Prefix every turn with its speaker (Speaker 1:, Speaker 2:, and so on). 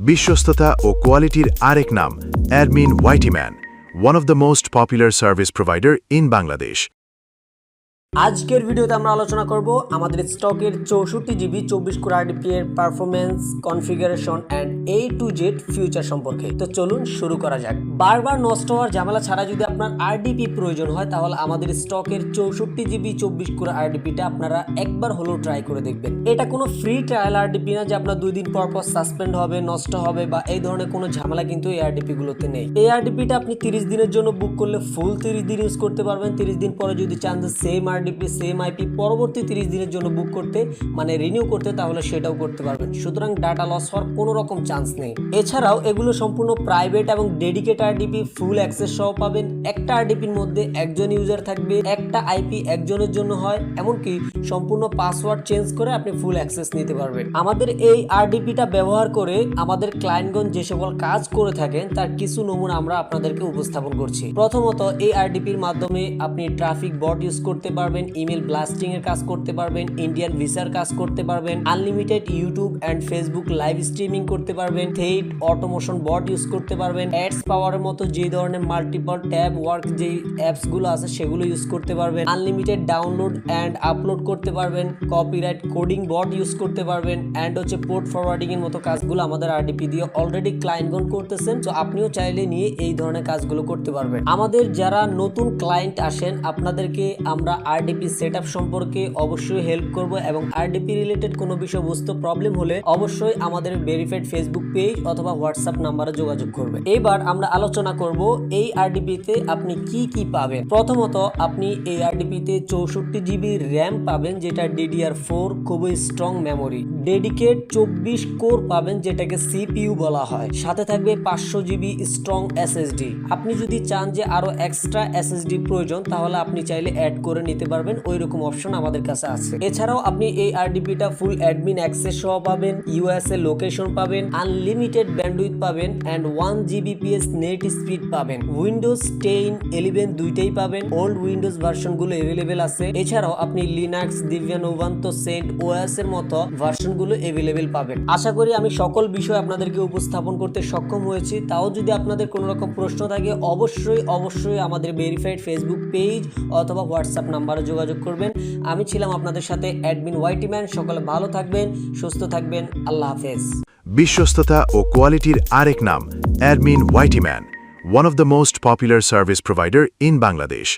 Speaker 1: বিশ্বস্ততা ও কোয়ালিটির আরেক নাম admin ওয়াইটিম্যান, one of the most popular service provider in Bangladesh.
Speaker 2: আজকের ভিডিওতে আমরা আলোচনা করব আমাদের স্টকের 64 জিবি 24 কোর আরডিপি এর performance, configuration and A to Z future সম্পর্কে। তো চলুন শুরু করা যাক। বারবার নষ্ট হওয়ার ঝামেলা ছাড়া যদি আপনার আরডিপি প্রয়োজন হয় তাহলে আমাদের স্টকের 64 জিবি 24 কোর আরডিপিটা আপনারা একবার হলেও ট্রাই করে দেখবেন। এটা কোনো ফ্রি ট্রায়াল আরডিপি না যে আপনার 2 দিন পর পর সাসপেন্ড হবে, নষ্ট হবে বা এই ধরনের কোনো ঝামেলা কিন্তু এই আরডিপি গুলোতে নেই। এই আরডিপিটা আপনি 30 দিনের জন্য বুক করলে ফুল 30 দিন ইউজ করতে পারবেন। 30 দিন পরে যদি চান যে সেম আরডিপি সেম আইপি পরবর্তী 30 দিনের জন্য বুক করতে মানে রিনিউ করতে তাহলে সেটাও করতে পারবেন। সুতরাং ডাটা লস হওয়ার কোনো রকম চান্স নেই। এছাড়াও এগুলো সম্পূর্ণ প্রাইভেট এবং ডেডিকেট আরডিপি, ফুল অ্যাক্সেস সহ পাবেন। একটা আরডিপির মধ্যে একজন ইউজার থাকবে, একটা আইপি একজনের জন্য হয়, এমনকি সম্পূর্ণ পাসওয়ার্ড চেঞ্জ করে আপনি ফুল অ্যাক্সেস নিতে পারবেন। আমাদের এই আরডিপিটা ব্যবহার করে আমাদের ক্লায়েন্টগণ যে সকল কাজ করে থাকেন তার কিছু নমুনা আমরা আপনাদেরকে উপস্থাপন করছি। প্রথমত, এই আরডিপির মাধ্যমে আপনি ট্রাফিক বট ইউজ করতে পারবেন, ইমেল ব্লাস্টিং এর কাজ করতে পারবেন, ইন্ডিয়ান ভিসার কাজ করতে পারবেন, unlimited YouTube and Facebook live streaming করতে পারবেন, থেইট অটোমেশন বট ইউজ করতে পারবেন, অ্যাডস পাওয়ারের মতো যে ধরনের মাল্টিপল ট্যাব ওয়ার্ক যে অ্যাপস গুলো আছে সেগুলো ইউজ করতে পারবেন, আনলিমিটেড ডাউনলোড এন্ড আপলোড করতে পারবেন, কপিরাইট কোডিং বট ইউজ করতে পারবেন এন্ড পোর্ট ফরওয়ার্ডিং এর মতো কাজগুলো আমাদের আরডিপি দিয়ে অলরেডি ক্লায়েন্টগণ করতেছেন। তো আপনিও চাইলে নিয়ে এই ধরনের কাজগুলো করতে পারবেন। আমাদের যারা নতুন ক্লায়েন্ট আসেন আপনাদেরকে আমরা আরডিপি সেটআপ সম্পর্কে অবশ্যই হেল্প করব এবং আরডিপি রিলেটেড কোনো বিষয়বস্তু প্রবলেম হলে অবশ্যই আমাদের ভেরিফাইড ফেসবুক পেজ অথবা হোয়াটসঅ্যাপ নাম্বারে যোগাযোগ করবেন। এবার আমরা আলোচনা করব এই আরডিপিতে আপনি কি কি পাবেন। প্রথমত, আপনি এই আরডিপিতে 64 জিবি র্যাম পাবেন যেটা DDR4 খুবই স্ট্রং মেমোরি, ডেডিকেট 24 কোর পাবেন যেটাকে সিপিইউ বলা হয়, সাথে থাকবে 500 জিবি স্ট্রং এসএসডি। আপনি যদি চান যে আরো এক্সট্রা এসএসডি প্রয়োজন তাহলে আপনি চাইলে অ্যাড করে নিতে পারবেন, ওইরকম অপশন আমাদের কাছে আছে। এছাড়াও আপনি এই আরডিপিটা ফুল অ্যাডমিন অ্যাক্সেস সহ পাবেন, ইউএসএ লোকেশন পাবেন, আনলিমিটেড ব্যান্ডউইথ পাবেন এন্ড 1 জিবিপিএস নেট স্পিড পাবেন। উইন্ডোজ 10, 11 দুইটাই পাবেন। ওল্ড উইন্ডোজ ভার্সন গুলো अवेलेबल আছে। এছাড়াও আপনি লিনাক্স, ডিবিয়ান, উবুন্টু, সেন্ট ওএস এর মতো ভার্সন গুলো अवेलेबल পাবেন। আশা করি আমি সকল বিষয় আপনাদেরকে উপস্থাপন করতে সক্ষম হয়েছি। তাও যদি আপনাদের কোনো রকম প্রশ্ন থাকে অবশ্যই আমাদের ভেরিফাইড ফেসবুক পেজ অথবা হোয়াটসঅ্যাপ নাম্বারে যোগাযোগ করবেন। আমি ছিলাম আপনাদের সাথে অ্যাডমিন ওয়াইটিম্যান। সকলে ভালো থাকবেন, সুস্থ থাকবেন। আল্লাহ হাফেজ।
Speaker 1: বিশ্বস্ততা ও কোয়ালিটির আরেক নাম admin ওয়াইটিম্যান, one of the most popular service provider in Bangladesh.